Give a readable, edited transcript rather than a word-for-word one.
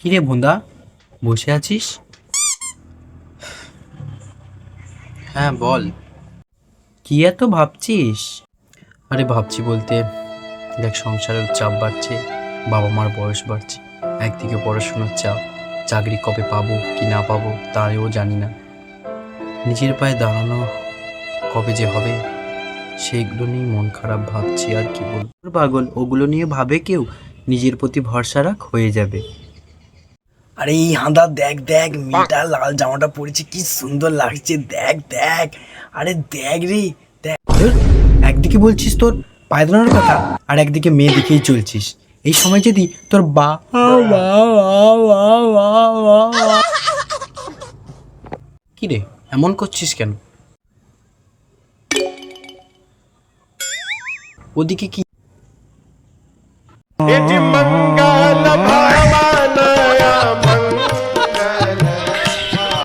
কিরে ভোঁদা, বসে আছিস? হ্যাঁ বল। কি এত ভাবছিস? আরে ভাবছি বলতে, দেখ সংসারের চাপ বাড়ছে, বাবা মার বয়স বাড়ছে, একদিকে পড়াশোনার চাপ, চাকরি কবে পাবো কি না পাবো তাও জানি না, নিজের পায়ে দাঁড়ানো কবে যে হবে, সেইগুলো নিয়ে মন খারাপ, ভাবছি আর কি বলবো। পাগল, ওগুলো নিয়ে ভাবে কেউ? নিজের প্রতি ভরসা রাখ, হয়ে যাবে। আরে এই হাঁদা, দেখ দেখ মেয়েটা লাল জামাটা পরেছে, কি সুন্দর লাগছে, দেখ দেখ। আরে দেখ রে, দেখ। ধুর, একদিকে বলছিস তোর পায়ে দাঁড়ানোর কথা, আর একদিকে মেয়ে দেখেই চলছিস। এই সময় যদি তোর কি রে, এমন করছিস কেন? ওদিকে কি? यजि मंगल भावा